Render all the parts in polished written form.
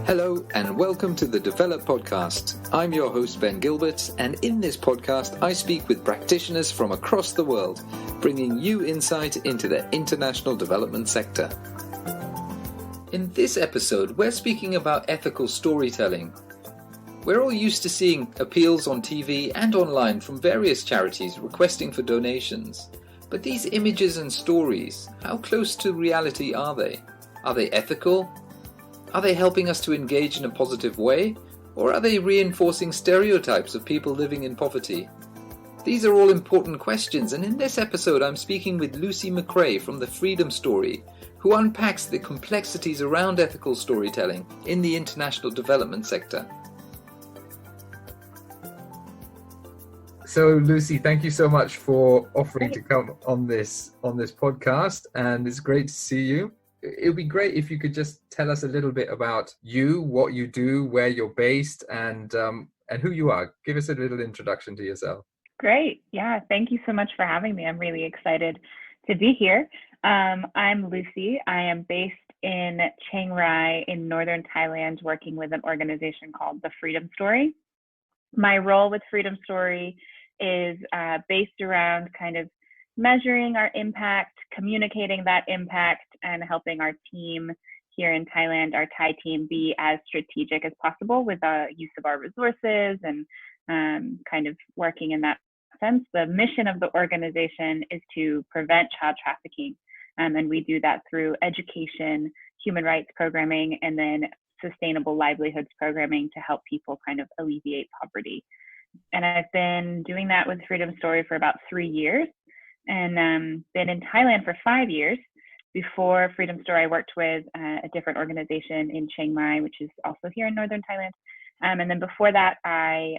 Hello and welcome to the Develop Podcast. I'm your host Ben Gilbert, and in this podcast I speak with practitioners from across the world, bringing you insight into the international development sector. In this episode we're speaking about ethical storytelling. We're all used to seeing appeals on TV and online from various charities requesting for donations. But these images and stories, how close to reality are they? Are they ethical? Are they helping us to engage in a positive way? Or are they reinforcing stereotypes of people living in poverty? These are all important questions, and in this episode I'm speaking with Lucy McCray from The Freedom Story, who unpacks the complexities around ethical storytelling in the international development sector. So Lucy, thank you so much for offering to come on this podcast, and it's great to see you. It would be great if you could just tell us a little bit about you, what you do, where you're based, and who you are. Give us a little introduction to yourself. Great. Yeah, thank you so much for having me. I'm really excited to be here. I'm Lucy. I am based in Chiang Rai in northern Thailand, working with an organization called The Freedom Story. My role with Freedom Story is based around kind of measuring our impact, communicating that impact, and helping our team here in Thailand, our Thai team, be as strategic as possible with the use of our resources and kind of working in that sense. The mission of the organization is to prevent child trafficking, and we do that through education, human rights programming, and then sustainable livelihoods programming to help people kind of alleviate poverty. And I've been doing that with Freedom Story for about 3 years, and been in Thailand for 5 years. Before Freedom Story, I worked with a different organization in Chiang Mai, which is also here in northern Thailand. And then before that, I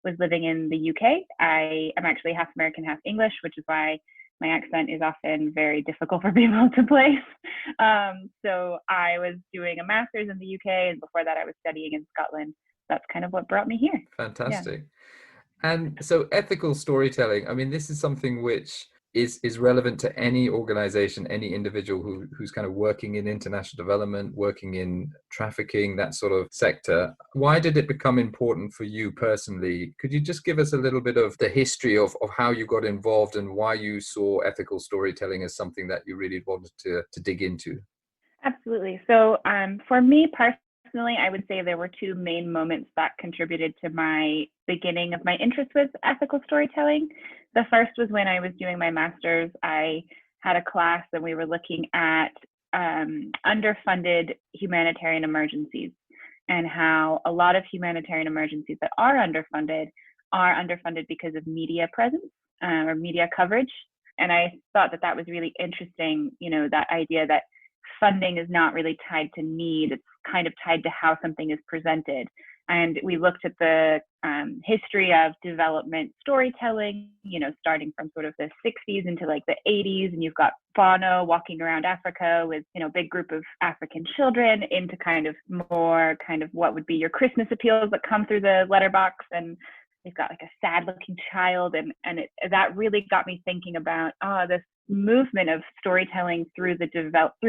was living in the UK. I am actually half American, half English, which is why my accent is often very difficult for people to place. So I was doing a master's in the UK, and before that I was studying in Scotland. That's kind of what brought me here. Fantastic. Yeah. And so ethical storytelling, I mean, this is something which is relevant to any organization, any individual who's kind of working in international development, working in trafficking, that sort of sector. Why did it become important for you personally? Could you just give us a little bit of the history of how you got involved and why you saw ethical storytelling as something that you really wanted to dig into? Absolutely. So for me personally, I would say there were two main moments that contributed to my beginning of my interest with ethical storytelling. The first was when I was doing my master's. I had a class and we were looking at underfunded humanitarian emergencies and how a lot of humanitarian emergencies that are underfunded because of media presence or media coverage. And I thought that was really interesting, that idea that funding is not really tied to need, it's kind of tied to how something is presented. And we looked at the history of development storytelling, starting from sort of the 60s into like the 80s, and you've got Bono walking around Africa with, a big group of African children, into kind of more kind of what would be your Christmas appeals that come through the letterbox, and they've got like a sad looking child, and that really got me thinking about this movement of storytelling through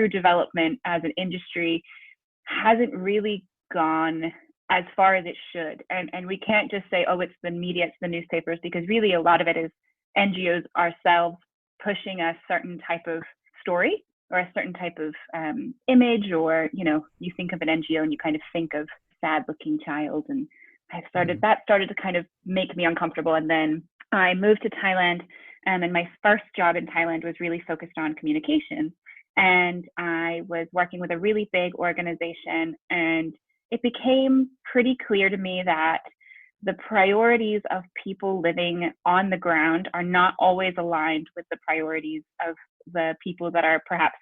development as an industry hasn't really gone as far as it should. And we can't just say, oh, it's the media, it's the newspapers, because really a lot of it is NGOs ourselves pushing a certain type of story or a certain type of image, or, you think of an NGO and you kind of think of sad looking child. And that started to kind of make me uncomfortable. And then I moved to Thailand, and my first job in Thailand was really focused on communication. And I was working with a really big organization, and it became pretty clear to me that the priorities of people living on the ground are not always aligned with the priorities of the people that are perhaps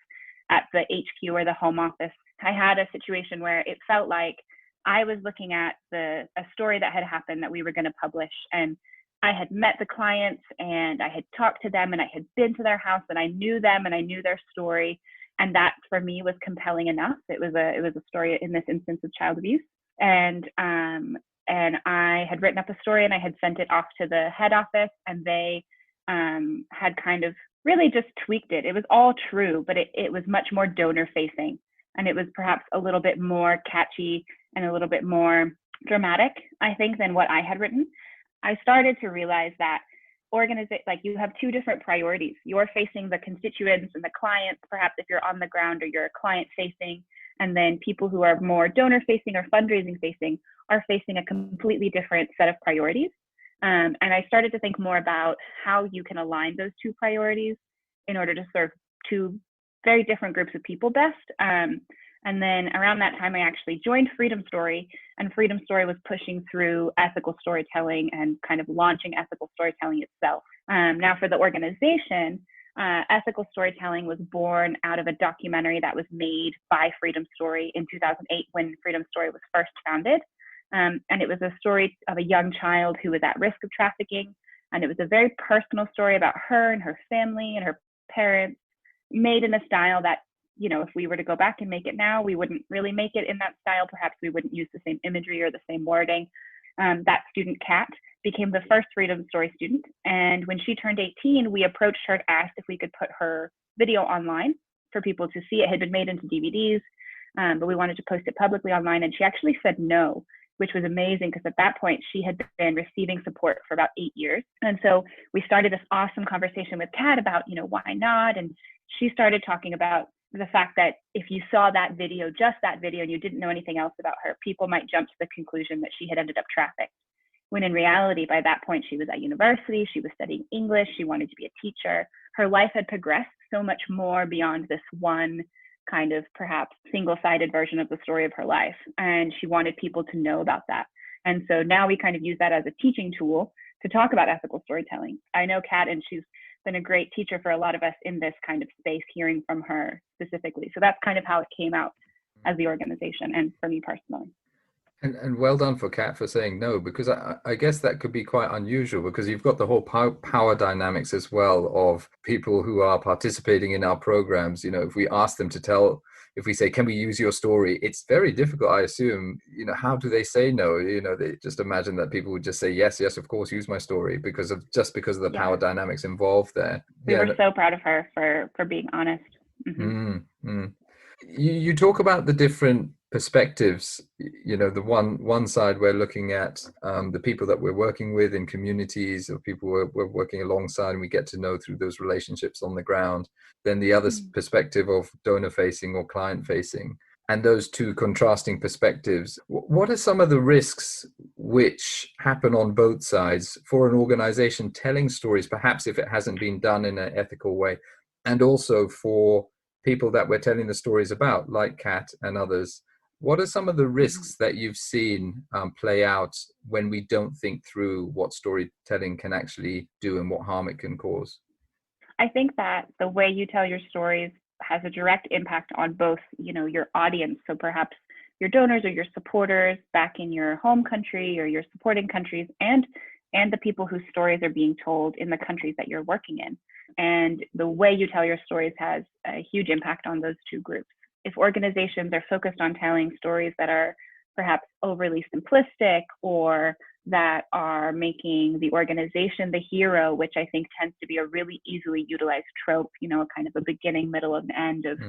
at the HQ or the home office. I had a situation where it felt like I was looking at a story that had happened that we were going to publish, and I had met the clients and I had talked to them and I had been to their house and I knew them and I knew their story. And that for me was compelling enough. It was a story in this instance of child abuse. And I had written up a story and I had sent it off to the head office, and they had kind of really just tweaked it. It was all true, but it was much more donor facing. and it was perhaps a little bit more catchy and a little bit more dramatic, I think, than what I had written, I started to realize that like you have two different priorities. You're facing the constituents and the clients, perhaps if you're on the ground or you're client facing, and then people who are more donor facing or fundraising facing are facing a completely different set of priorities. And I started to think more about how you can align those two priorities in order to serve two very different groups of people best. And then around that time, I actually joined Freedom Story, and Freedom Story was pushing through ethical storytelling and kind of launching ethical storytelling itself. Now for the organization, ethical storytelling was born out of a documentary that was made by Freedom Story in 2008 when Freedom Story was first founded. And it was a story of a young child who was at risk of trafficking. And it was a very personal story about her and her family and her parents, made in a style that, you know, if we were to go back and make it now, we wouldn't really make it in that style. Perhaps we wouldn't use the same imagery or the same wording. That student, Kat, became the first Freedom Story student. And when she turned 18, we approached her and asked if we could put her video online for people to see. It had been made into DVDs, but we wanted to post it publicly online. And she actually said no, which was amazing because at that point she had been receiving support for about 8 years. And so we started this awesome conversation with Kat about, you know, why not? And she started talking about the fact that if you saw that video, just that video, and you didn't know anything else about her, people might jump to the conclusion that she had ended up trafficked. When in reality, by that point, she was at university, she was studying English, she wanted to be a teacher. Her life had progressed so much more beyond this one kind of perhaps single-sided version of the story of her life. And she wanted people to know about that. And so now we kind of use that as a teaching tool to talk about ethical storytelling. I know Kat, and she's been a great teacher for a lot of us in this kind of space, hearing from her specifically. So that's kind of how it came out as the organization and for me personally. And well done for Kat for saying no, because I guess that could be quite unusual, because you've got the whole power dynamics as well of people who are participating in our programs. You know, if we ask them to tell, if we say, can we use your story? It's very difficult, I assume. You know, how do they say no? You know, they just imagine that people would just say, yes, of course, use my story, because of the power dynamics involved there. We were so proud of her for being honest. Mm-hmm. You talk about the different perspectives. You know, the one side we're looking at the people that we're working with in communities, or people we're working alongside, and we get to know through those relationships on the ground. Then the other perspective of donor facing or client facing, and those two contrasting perspectives. What are some of the risks which happen on both sides for an organization telling stories, perhaps if it hasn't been done in an ethical way, and also for people that we're telling the stories about, like Kat and others? What are some of the risks that you've seen play out when we don't think through what storytelling can actually do and what harm it can cause? I think that the way you tell your stories has a direct impact on both, you know, your audience. So perhaps your donors or your supporters back in your home country or your supporting countries, and the people whose stories are being told in the countries that you're working in. And the way you tell your stories has a huge impact on those two groups. If organizations are focused on telling stories that are perhaps overly simplistic, or that are making the organization the hero, which I think tends to be a really easily utilized trope, you know, kind of a beginning, middle, and end of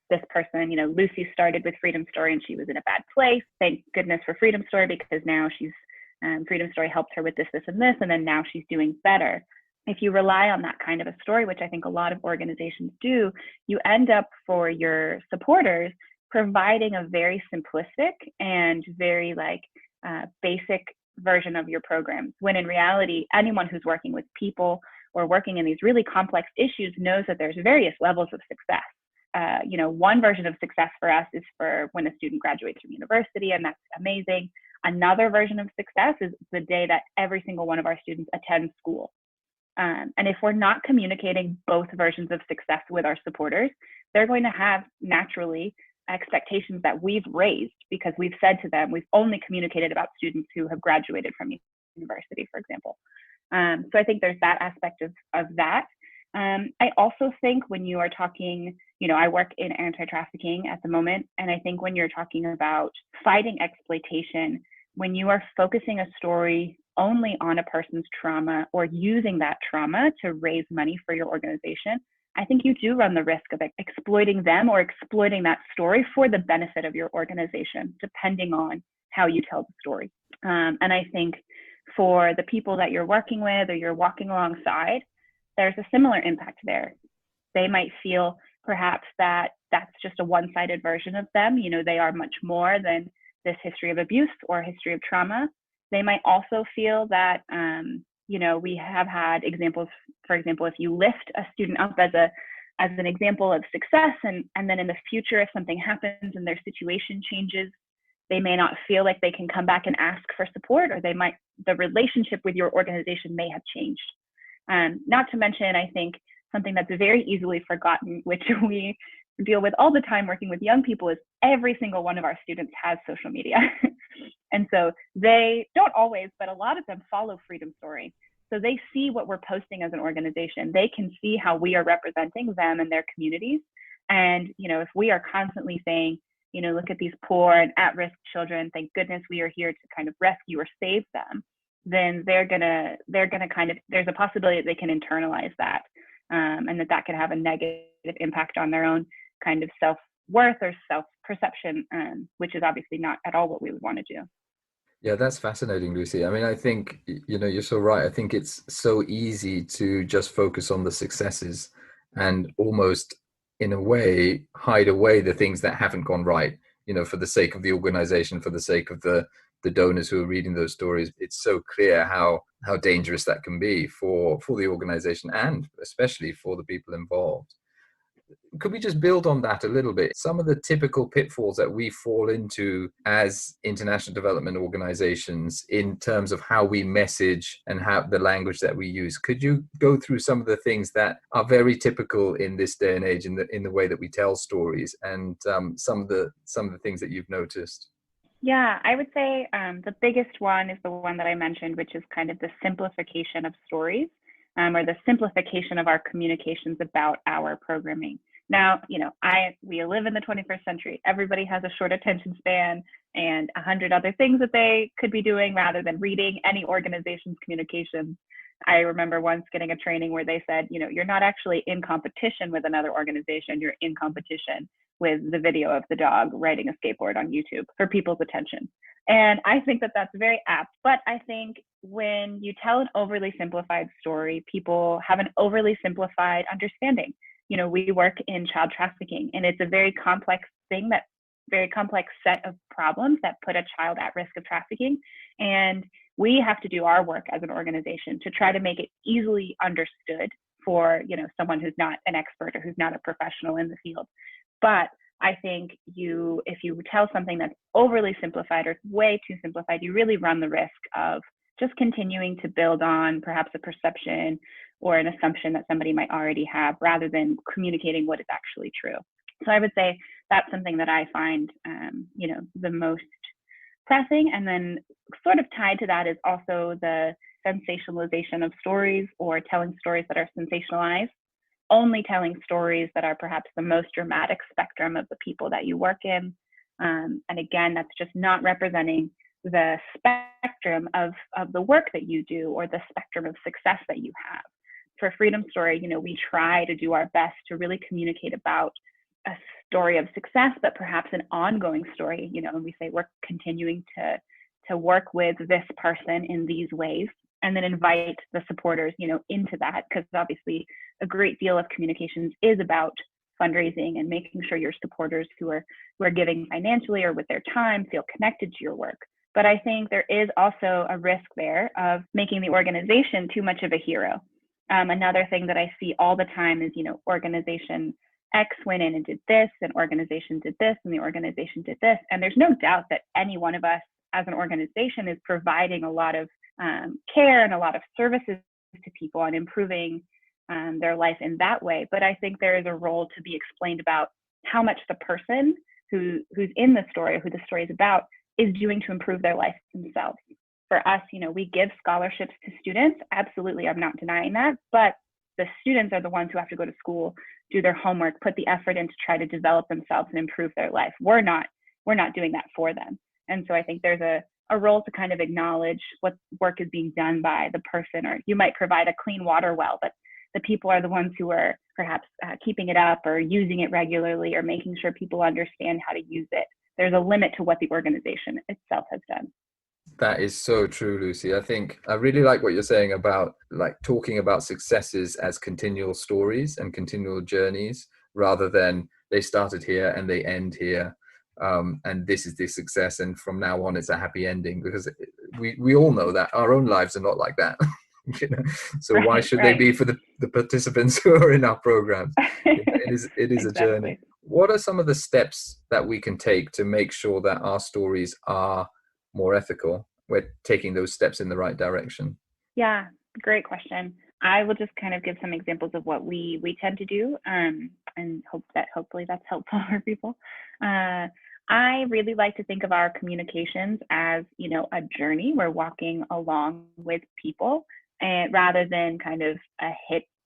this person. You know, Lucy started with Freedom Story and she was in a bad place. Thank goodness for Freedom Story, because now she's Freedom Story helped her with this, and this, and then now she's doing better. If you rely on that kind of a story, which I think a lot of organizations do, you end up for your supporters providing a very simplistic and very basic version of your programs, when in reality, anyone who's working with people or working in these really complex issues knows that there's various levels of success. You know, one version of success for us is for when a student graduates from university, and that's amazing. Another version of success is the day that every single one of our students attends school. And if we're not communicating both versions of success with our supporters, they're going to have naturally expectations that we've raised, because we've said to them, we've only communicated about students who have graduated from university, for example. So I think there's that aspect of that. I also think when you are talking, you know, I work in anti-trafficking at the moment, and I think when you're talking about fighting exploitation, when you are focusing a story only on a person's trauma, or using that trauma to raise money for your organization, I think you do run the risk of exploiting them or exploiting that story for the benefit of your organization, depending on how you tell the story. And I think for the people that you're working with or you're walking alongside, there's a similar impact there. They might feel perhaps that that's just a one-sided version of them. They are much more than this history of abuse or history of trauma. They might also feel that, we have had examples, for example, if you lift a student up as an example of success, and then in the future, if something happens and their situation changes, they may not feel like they can come back and ask for support, or the relationship with your organization may have changed. Not to mention, I think something that's very easily forgotten, which we deal with all the time working with young people, is every single one of our students has social media. And so they don't always, but a lot of them follow Freedom Story. So they see what we're posting as an organization. They can see how we are representing them and their communities. And, if we are constantly saying, look at these poor and at-risk children, thank goodness we are here to kind of rescue or save them, then they're gonna kind of, there's a possibility that they can internalize that, and that could have a negative impact on their own kind of self-worth or self-perception, which is obviously not at all what we would want to do. Yeah, that's fascinating, Lucy. I mean, I think, you're so right. I think it's so easy to just focus on the successes and almost, in a way, hide away the things that haven't gone right, for the sake of the organization, for the sake of the donors who are reading those stories. It's so clear how dangerous that can be for the organization and especially for the people involved. Could we just build on that a little bit? Some of the typical pitfalls that we fall into as international development organizations in terms of how we message and how the language that we use. Could you go through some of the things that are very typical in this day and age in the way that we tell stories, and some of the things that you've noticed? Yeah, I would say the biggest one is the one that I mentioned, which is kind of the simplification of stories, or the simplification of our communications about our programming. Now, we live in the 21st century. Everybody has a short attention span and 100 other things that they could be doing rather than reading any organization's communications. I remember once getting a training where they said, you're not actually in competition with another organization. You're in competition with the video of the dog riding a skateboard on YouTube for people's attention. And I think that that's very apt. But I think when you tell an overly simplified story, people have an overly simplified understanding. We work in child trafficking, and it's a very complex set of problems that put a child at risk of trafficking. And we have to do our work as an organization to try to make it easily understood for, someone who's not an expert or who's not a professional in the field. But I think if you tell something that's overly simplified or way too simplified, you really run the risk of just continuing to build on perhaps a perception or an assumption that somebody might already have, rather than communicating what is actually true. So I would say that's something that I find, the most pressing. And then sort of tied to that is also the sensationalization of stories, or telling stories that are sensationalized, only telling stories that are perhaps the most dramatic spectrum of the people that you work in. And again, that's just not representing the spectrum of the work that you do, or the spectrum of success that you have. For Freedom Story, we try to do our best to really communicate about a story of success, but perhaps an ongoing story, and we say we're continuing to work with this person in these ways, and then invite the supporters, into that, because obviously a great deal of communications is about fundraising and making sure your supporters who are giving financially or with their time feel connected to your work. But I think there is also a risk there of making the organization too much of a hero. Another thing that I see all the time is, organization X went in and did this, and organization did this, and the organization did this. And there's no doubt that any one of us as an organization is providing a lot of care and a lot of services to people and improving their life in that way. But I think there is a role to be explained about how much the person who's in the story, or who the story is about, is doing to improve their life themselves. For us, we give scholarships to students. Absolutely, I'm not denying that. But the students are the ones who have to go to school, do their homework, put the effort in to try to develop themselves and improve their life. We're not doing that for them. And so I think there's a role to kind of acknowledge what work is being done by the person. Or you might provide a clean water well, but the people are the ones who are perhaps keeping it up or using it regularly or making sure people understand how to use it. There's a limit to what the organization itself has done. That is so true, Lucy. I think I really like what you're saying about like talking about successes as continual stories and continual journeys rather than they started here and they end here. And this is the success. And from now on, it's a happy ending, because we all know that our own lives are not like that. You know? So why should they be for the participants who are in our programs? It is exactly. A journey. What are some of the steps that we can take to make sure that our stories are more ethical? We're taking those steps in the right direction. Yeah, great question. I will just kind of give some examples of what we tend to do, and hopefully that's helpful for people. I really like to think of our communications as, you know, a journey. We're walking along with people, and rather than kind of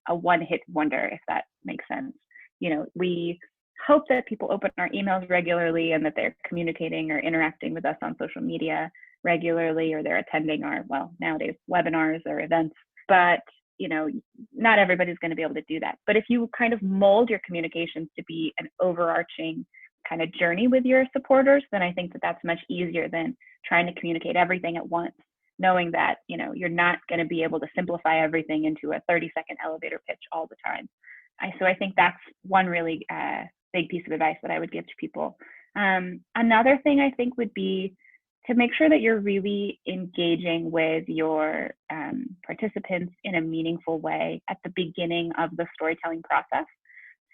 a one-hit wonder, if that makes sense. You know, we hope that people open our emails regularly and that they're communicating or interacting with us on social media regularly, or they're attending our, well, nowadays, webinars or events. But, you know, not everybody's going to be able to do that. But if you kind of mold your communications to be an overarching kind of journey with your supporters, then I think that that's much easier than trying to communicate everything at once, knowing that, you know, you're not going to be able to simplify everything into a 30-second elevator pitch all the time. So I think that's one really big piece of advice that I would give to people. Another thing I think would be to make sure that you're really engaging with your participants in a meaningful way at the beginning of the storytelling process.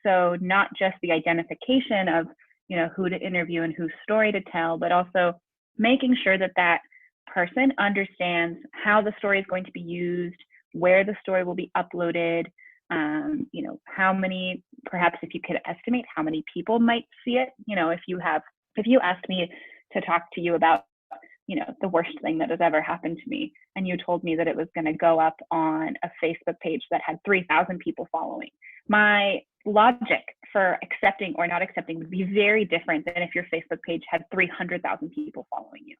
So not just the identification of, you know, who to interview and whose story to tell, but also making sure that that person understands how the story is going to be used, where the story will be uploaded, you know, how many, perhaps if you could estimate how many people might see it. You know, if you asked me to talk to you about, you know, the worst thing that has ever happened to me, and you told me that it was going to go up on a Facebook page that had 3,000 people following, my logic for accepting or not accepting would be very different than if your Facebook page had 300,000 people following you.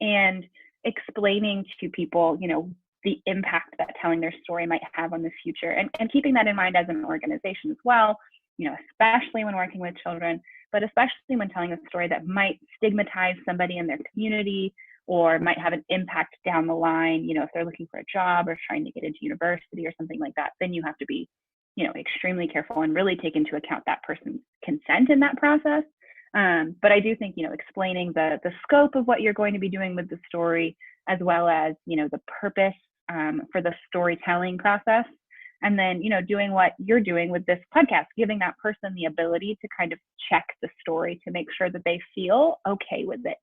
And explaining to people, you know, the impact that telling their story might have on the future, and keeping that in mind as an organization as well, you know, especially when working with children, but especially when telling a story that might stigmatize somebody in their community or might have an impact down the line, you know, if they're looking for a job or trying to get into university or something like that, then you have to be, you know, extremely careful and really take into account that person's consent in that process. But I do think, you know, explaining the scope of what you're going to be doing with the story, as well as, you know, the purpose for the storytelling process. And then, you know, doing what you're doing with this podcast, giving that person the ability to kind of check the story to make sure that they feel okay with it.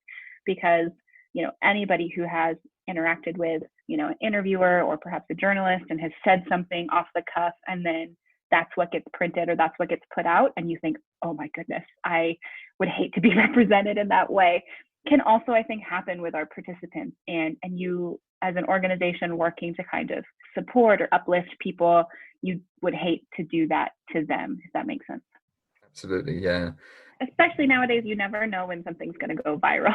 Because, you know, anybody who has interacted with, you know, an interviewer or perhaps a journalist and has said something off the cuff, and then that's what gets printed or that's what gets put out, and you think, oh my goodness, I would hate to be represented in that way, can also, I think, happen with our participants. And you, as an organization working to kind of support or uplift people, you would hate to do that to them, if that makes sense. Absolutely, yeah. Especially nowadays, you never know when something's going to go viral.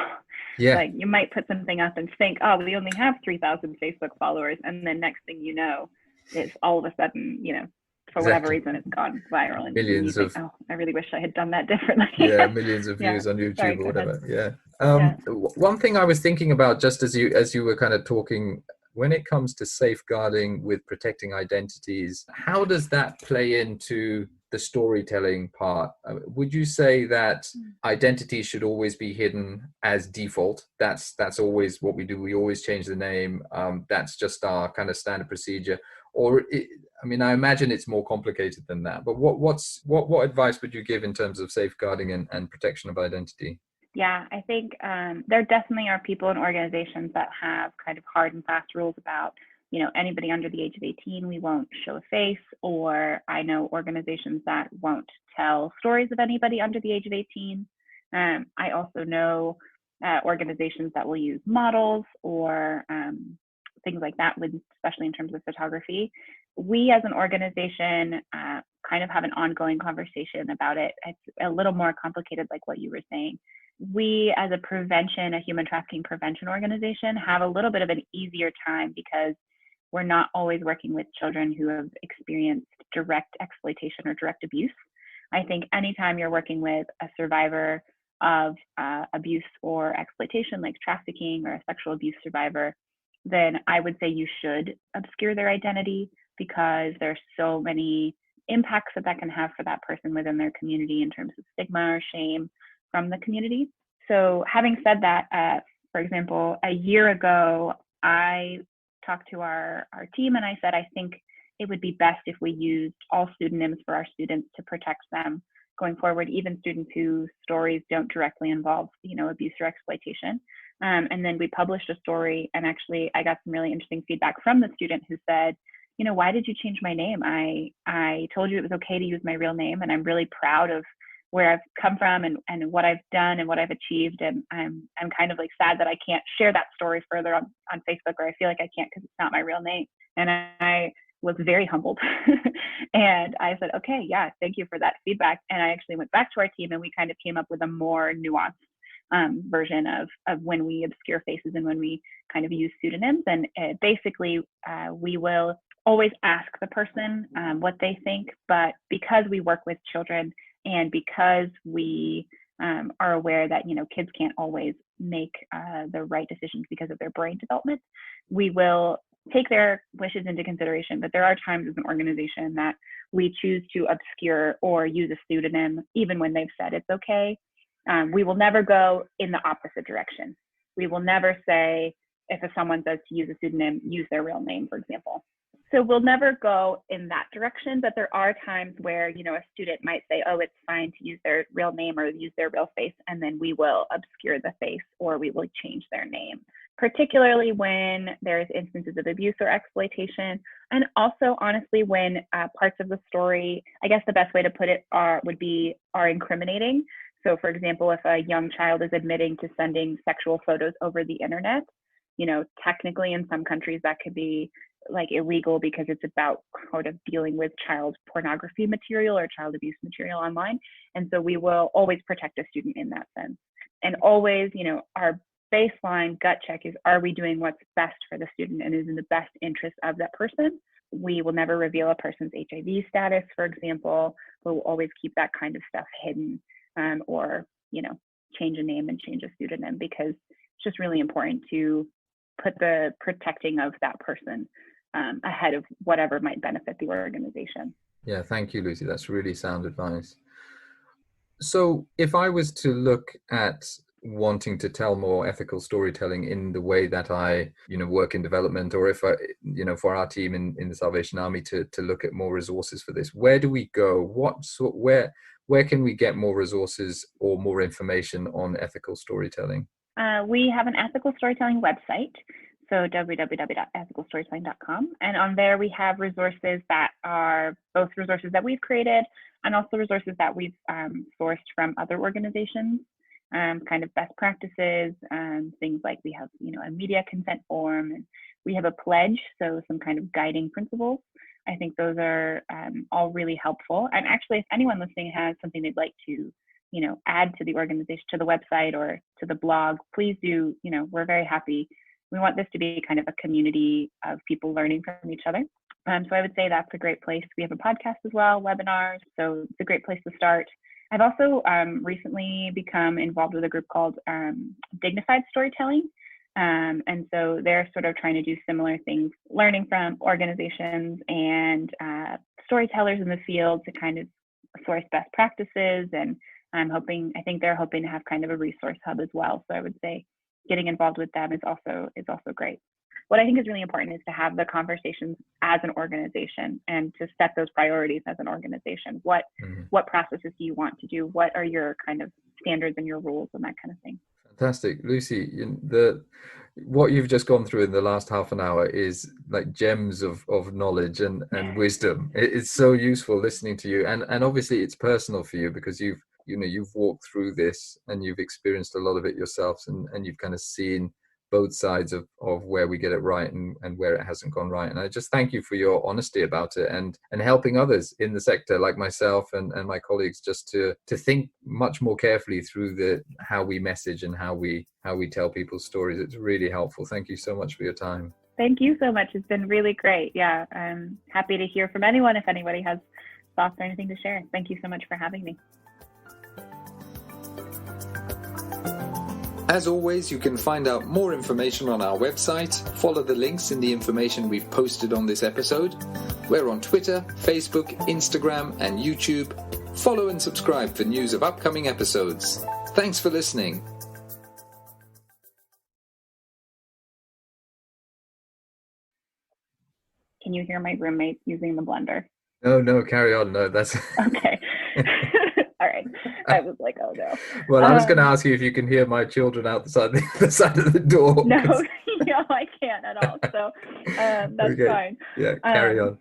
Yeah. Like you might put something up and think, oh, we only have 3,000 Facebook followers. And then next thing you know, is all of a sudden, you know, for whatever reason, it's gone viral. And millions you think, oh, I really wish I had done that differently. Yeah, millions of views on YouTube. Sorry, or whatever. Yeah. One thing I was thinking about, just as you were kind of talking, when it comes to safeguarding with protecting identities, how does that play into the storytelling part? Would you say that identity should always be hidden as default? That's always what we do. We always change the name. That's just our kind of standard procedure. Or, I mean, I imagine it's more complicated than that. But what advice would you give in terms of safeguarding and protection of identity? Yeah, I think there definitely are people and organizations that have kind of hard and fast rules about, you know, anybody under the age of 18, we won't show a face. Or I know organizations that won't tell stories of anybody under the age of 18. I also know organizations that will use models or things like that, especially in terms of photography. We as an organization kind of have an ongoing conversation about it. It's a little more complicated, like what you were saying. We as a human trafficking prevention organization, have a little bit of an easier time because we're not always working with children who have experienced direct exploitation or direct abuse. I think anytime you're working with a survivor of abuse or exploitation, like trafficking or a sexual abuse survivor, then I would say you should obscure their identity, because there's so many impacts that can have for that person within their community in terms of stigma or shame from the community. So having said that, for example, a year ago, I talked to our team and I said, I think it would be best if we used all pseudonyms for our students to protect them going forward, even students whose stories don't directly involve, abuse or exploitation. And then we published a story, and actually I got some really interesting feedback from the student who said, why did you change my name? I told you it was okay to use my real name, and I'm really proud of where I've come from and what I've done and what I've achieved. And I'm kind of like sad that I can't share that story further on Facebook, or I feel like I can't because it's not my real name. And I was very humbled. And I said, okay, yeah, thank you for that feedback. And I actually went back to our team and we kind of came up with a more nuanced version of when we obscure faces and when we kind of use pseudonyms. And basically, we will always ask the person what they think, but because we work with children and because we are aware that, kids can't always make the right decisions because of their brain development, we will take their wishes into consideration. But there are times as an organization that we choose to obscure or use a pseudonym, even when they've said it's okay. We will never go in the opposite direction. We will never say, if someone says to use a pseudonym, use their real name, for example. So we'll never go in that direction, but there are times where, a student might say, oh, it's fine to use their real name or use their real face, and then we will obscure the face or we will change their name, particularly when there's instances of abuse or exploitation. And also, honestly, when parts of the story, I guess the best way to put it are incriminating. So, for example, if a young child is admitting to sending sexual photos over the internet, technically in some countries that could be like illegal because it's about sort of dealing with child pornography material or child abuse material online. And so we will always protect a student in that sense. And always, our baseline gut check is, are we doing what's best for the student and is in the best interest of that person? We will never reveal a person's HIV status, for example. We'll always keep that kind of stuff hidden, or, change a name and change a pseudonym, because it's just really important to put the protecting of that person ahead of whatever might benefit the organization. Yeah, thank you, Lucy. That's really sound advice. So if I was to look at wanting to tell more ethical storytelling in the way that I, work in development, or if I, for our team in the Salvation Army to look at more resources for this, where do we go? Where can we get more resources or more information on ethical storytelling? We have an ethical storytelling website, so www.ethicalstorytelling.com. And on there, we have resources that are both resources that we've created and also resources that we've sourced from other organizations, kind of best practices, things like we have, a media consent form, and we have a pledge, so some kind of guiding principles. I think those are all really helpful. And actually, if anyone listening has something they'd like to add to the organization, to the website or to the blog, please do. We're very happy. We want this to be kind of a community of people learning from each other. So I would say that's a great place. We have a podcast as well, webinars. So it's a great place to start. I've also recently become involved with a group called Dignified Storytelling. And so they're sort of trying to do similar things, learning from organizations and storytellers in the field to kind of source best practices. And I think they're hoping to have kind of a resource hub as well. So I would say getting involved with them is also great. What I think is really important is to have the conversations as an organization and to set those priorities as an organization. What processes do you want to do? What are your kind of standards and your rules and that kind of thing? Fantastic. Lucy, what you've just gone through in the last half an hour is like gems of knowledge and wisdom. It's so useful listening to you. And obviously it's personal for you because you've walked through this and you've experienced a lot of it yourselves, and you've kind of seen both sides of where we get it right and where it hasn't gone right. And I just thank you for your honesty about it and helping others in the sector like myself and my colleagues just to think much more carefully through how we message and how we tell people's stories. It's really helpful. Thank you so much for your time. Thank you so much. It's been really great. Yeah, I'm happy to hear from anyone if anybody has thoughts or anything to share. Thank you so much for having me. As always, you can find out more information on our website. Follow the links in the information we've posted on this episode. We're on Twitter, Facebook, Instagram, and YouTube. Follow and subscribe for news of upcoming episodes. Thanks for listening. Can you hear my roommate using the blender? No, carry on. No, that's okay. All right. I was like, oh no. Well, I was going to ask you if you can hear my children out the side of the door. No, I can't at all. So that's okay. fine. Yeah, carry on.